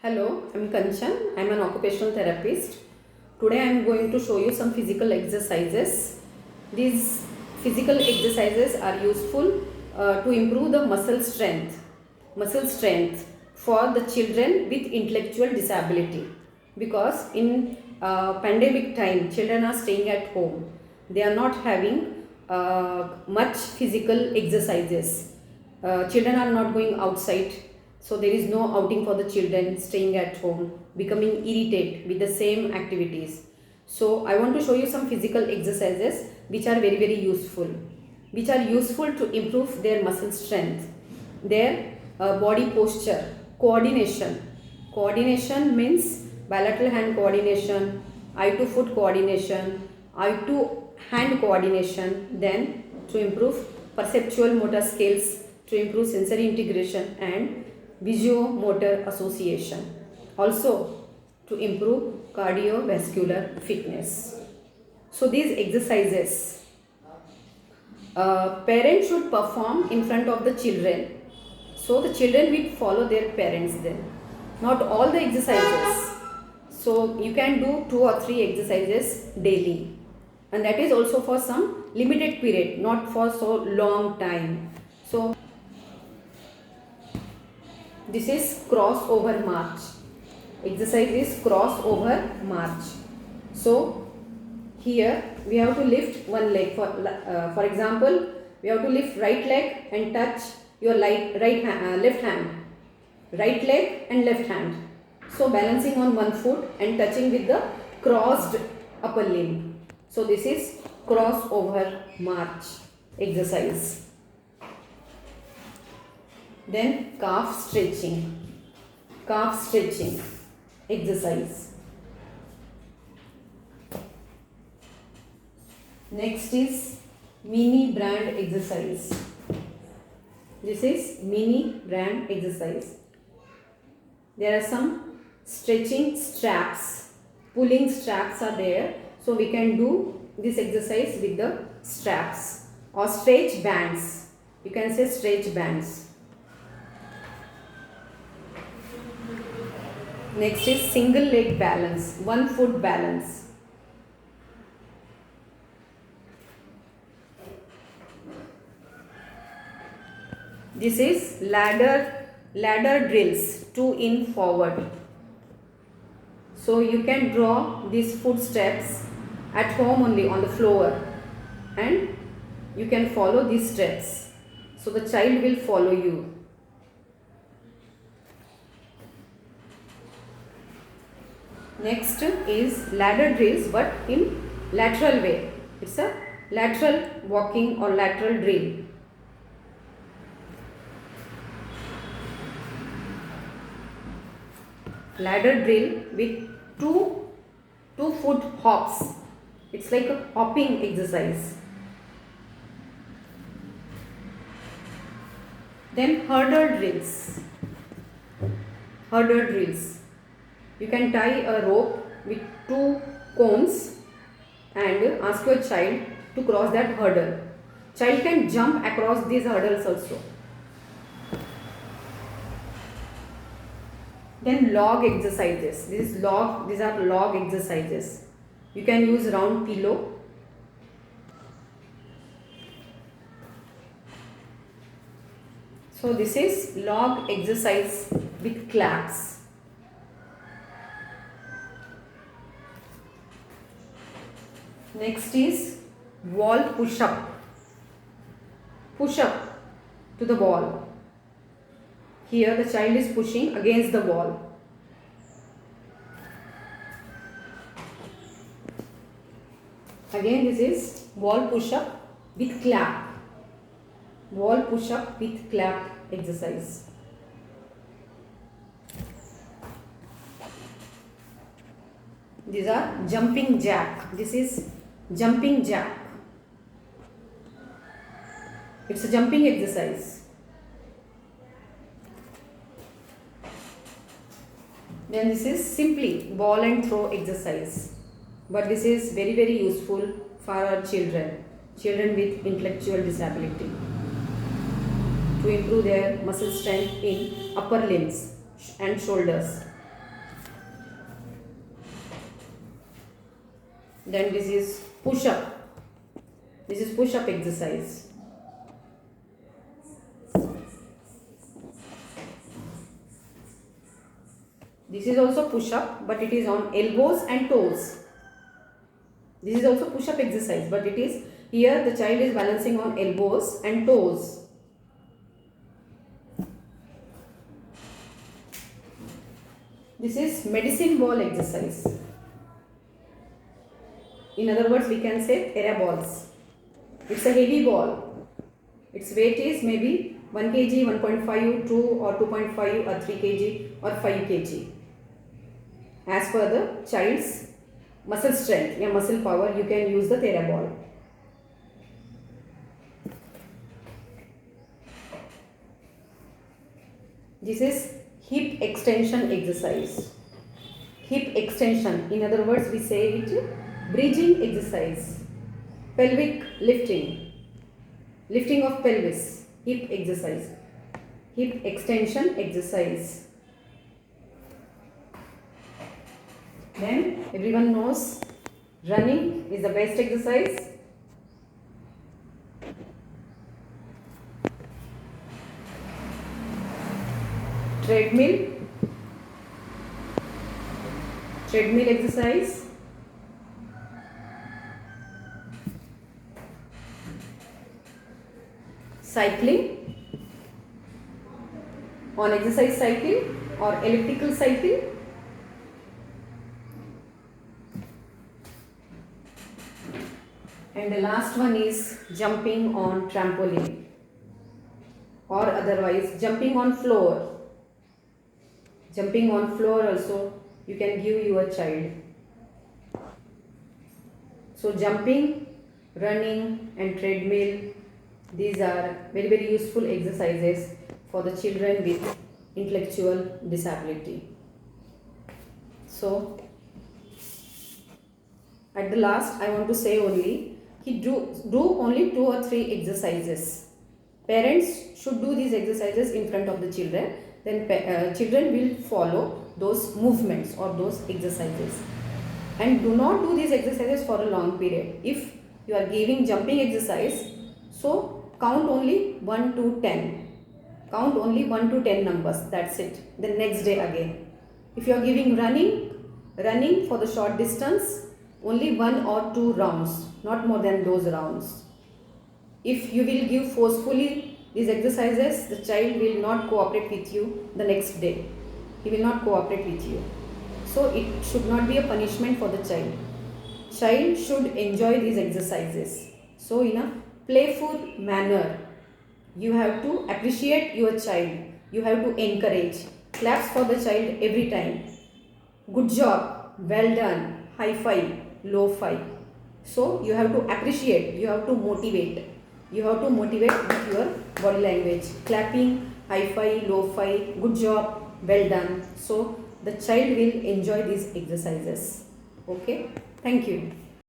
Hello, I'm Kanchan. I'm an occupational therapist. Today I'm going to show you some physical exercises. These physical exercises are useful to improve the muscle strength for the children with intellectual disability. Because in pandemic time, children are staying at home. They are not having much physical exercises. Children are not going outside, so there is no outing for the children, staying at home, becoming irritated with the same activities. So I want to show you some physical exercises which are very useful, which are useful to improve their muscle strength, their body posture, coordination means bilateral hand coordination, eye to foot coordination, eye to hand coordination, then to improve perceptual motor skills, to improve sensory integration and visuomotor association, also to improve cardiovascular fitness. So these exercises parents should perform in front of the children, so the children will follow their parents. Then not all the exercises, so you can do 2 or 3 exercises daily, and that is also for some limited period, not for so long time. So this is crossover march. Exercise is crossover march. So here we have to lift one leg. For example, we have to lift right leg and touch your left hand. Right leg and left hand. So balancing on one foot and touching with the crossed upper limb. So this is crossover march exercise. Then calf stretching exercise. Next is mini brand exercise. This is mini brand exercise. There are some stretching straps, pulling straps are there, so we can do this exercise with the straps, or stretch bands. You can say stretch bands. Next is single leg balance, 1 foot balance. This is ladder drills, 2 in forward. So you can draw these footsteps at home only on the floor, and you can follow these steps. So the child will follow you. Next is ladder drills, but in lateral way. It's a lateral walking or lateral drill. Ladder drill with two foot hops. It's like a hopping exercise. Then hurdle drills. You can tie a rope with 2 cones and ask your child to cross that hurdle. Child can jump across these hurdles also. Then log exercises. These are log exercises. You can use round pillow. So this is log exercise with claps. Next is wall push-up. Push-up to the wall. Here the child is pushing against the wall. Again this is wall push-up with clap. Wall push-up with clap exercise. These are jumping jack. This is jumping jack. It's a jumping exercise. Then this is simply ball and throw exercise. But this is very useful for our children with intellectual disability, to improve their muscle strength in upper limbs and shoulders. Then this is push up. This is push up exercise. This is also push up, but it is on elbows and toes. This is also push up exercise, but it is here the child is balancing on elbows and toes. This is medicine ball exercise. In other words, we can say Thera balls. It's a heavy ball. Its weight is maybe 1 kg, 1.5, 2 or 2.5 or 3 kg or 5 kg. As per the child's muscle strength or muscle power, you can use the Thera ball. This is hip extension exercise. Hip extension, in other words, we say it bridging exercise. Pelvic lifting, lifting of pelvis, hip exercise, hip extension exercise. Then everyone knows running is the best exercise. Treadmill exercise. Cycling, on exercise cycle or elliptical cycle. And the last one is jumping on trampoline, or otherwise jumping on floor. Jumping on floor also you can give your child. So jumping, running and treadmill, these are very, very useful exercises for the children with intellectual disability. So at the last I want to say only, do only 2 or 3 exercises. Parents should do these exercises in front of the children. Then children will follow those movements or those exercises. And do not do these exercises for a long period. If you are giving jumping exercise, so count only 1 to 10. Count only 1 to 10 numbers. That's it. The next day again. If you are giving running for the short distance, only 1 or 2 rounds, not more than those rounds. If you will give forcefully these exercises, the child will not cooperate with you the next day. He will not cooperate with you. So it should not be a punishment for the child. Child should enjoy these exercises. So in a playful manner, you have to appreciate your child. You have to encourage. Claps for the child every time. Good job, well done, high five, low five. So you have to appreciate, you have to motivate. You have to motivate with your body language. Clapping, high five, low five, good job, well done. So the child will enjoy these exercises. Okay, thank you.